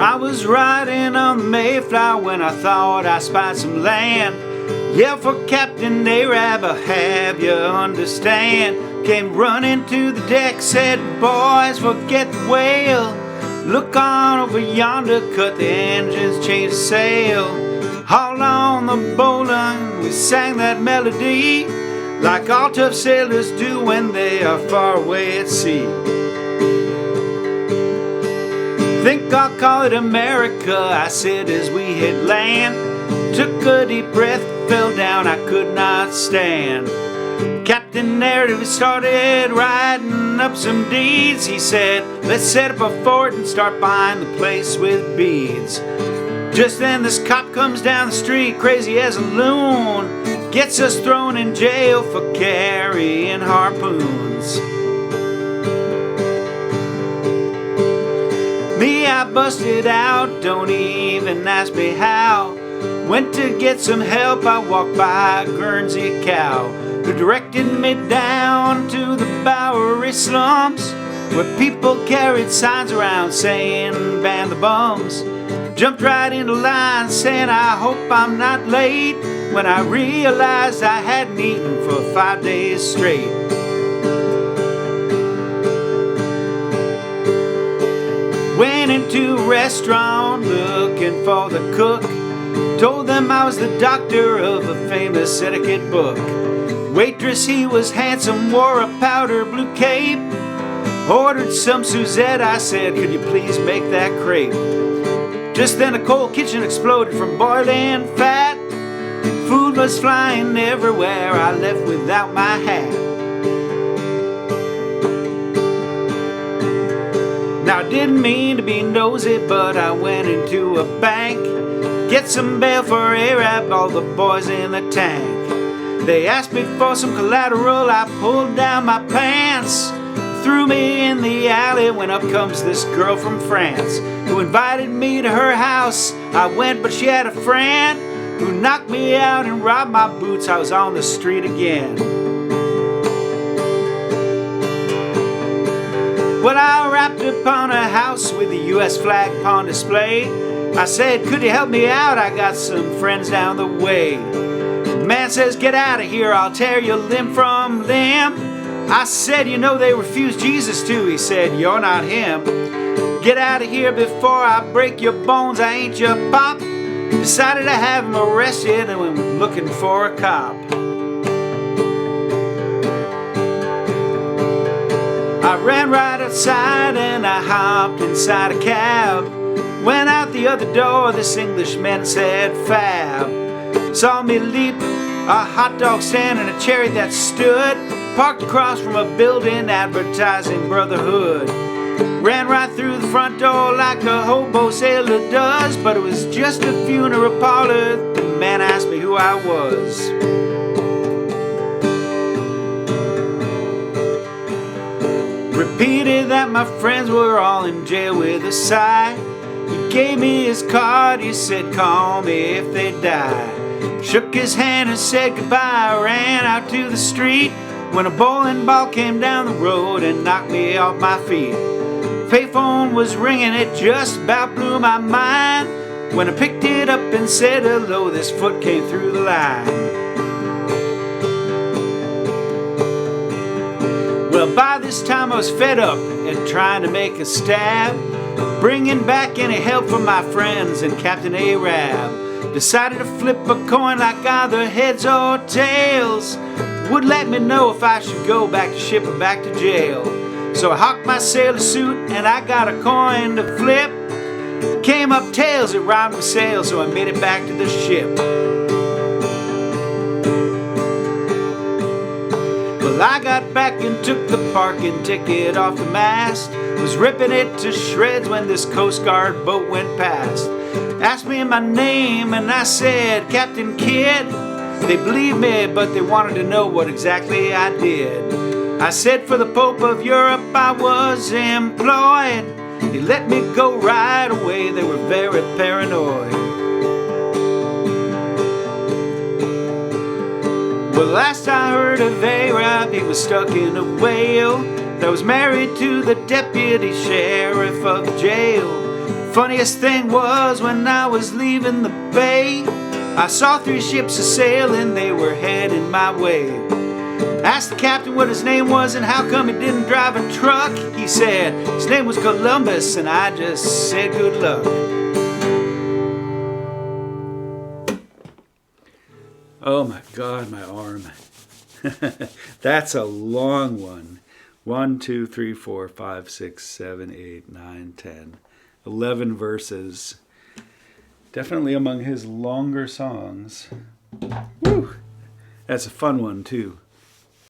I was riding on the Mayflower when I thought I spied some land. Yeah, for Captain Arab, I'll have you understand. Came running to the deck, said, boys, forget the whale. Look on over yonder, cut the engines, change the sail. Haul on the bowline, we sang that melody, like all tough sailors do when they are far away at sea. Think I'll call it America, I said as we hit land. Took a deep breath, fell down, I could not stand. Captain Narrative started writing up some deeds. He said, let's set up a fort and start buying the place with beads. Just then this cop comes down the street, crazy as a loon, gets us thrown in jail for carrying harpoons. Me, I busted out, don't even ask me how. Went to get some help, I walked by a Guernsey cow, who directed me down to the Bowery slums, where people carried signs around saying, ban the bums. Jumped right into line saying, I hope I'm not late, when I realized I hadn't eaten for 5 days straight. Went into a restaurant looking for the cook. Told them I was the doctor of a famous etiquette book. Waitress, he was handsome, wore a powder blue cape. Ordered some Suzette, I said, could you please make that crepe? Just then a cold kitchen exploded from boiling fat. Food was flying everywhere, I left without my hat. Now I didn't mean to be nosy, but I went into a bank. Get some bail for Arab, all the boys in the tank. They asked me for some collateral, I pulled down my pants. Threw me in the alley when up comes this girl from France, who invited me to her house. I went, but she had a friend who knocked me out and robbed my boots. I was on the street again. Well, I rapped upon a house with the US flag upon display. I said, could you help me out? I got some friends down the way. The man says, get out of here, I'll tear you limb from limb. I said, you know they refused Jesus too. He said, you're not him. Get out of here before I break your bones, I ain't your pop. Decided to have him arrested and went looking for a cop. I ran right outside and I hopped inside a cab. Went out the other door, this Englishman said fab. Saw me leap, a hot dog stand and a chariot that stood parked across from a building advertising brotherhood. Ran right through the front door like a hobo sailor does, but it was just a funeral parlor. The man asked me who I was. Repeated that my friends were all in jail with a sigh. He gave me his card, he said, call me if they die. Shook his hand and said goodbye. I ran out to the street when a bowling ball came down the road and knocked me off my feet. Payphone was ringing, it just about blew my mind. When I picked it up and said hello, this foot came through the line. Well, by this time I was fed up and trying to make a stab, bringing back any help from my friends and Captain Arab. Decided to flip a coin like either heads or tails would let me know if I should go back to ship or back to jail. So I hocked my sailor suit and I got a coin to flip. Came up tails, it rhymed with sail, so I made it back to the ship. Well, I got back and took the parking ticket off the mast. Was ripping it to shreds when this Coast Guard boat went past. Asked me my name and I said, Captain Kidd. They believed me, but they wanted to know what exactly I did. I said for the Pope of Europe I was employed. They let me go right away, they were very paranoid. Well, last I heard of Arab, he was stuck in a whale that was married to the deputy sheriff of the jail. Funniest thing was when I was leaving the bay, I saw 3 ships a-sailing, they were heading my way. Asked the captain what his name was and how come he didn't drive a truck. He said his name was Columbus, and I just said good luck. Oh my God, my arm. That's a long one. 1, 2, 3, 4, 5, 6, 7, 8, 9, 10, 11 verses. Definitely among his longer songs. Woo! That's a fun one too.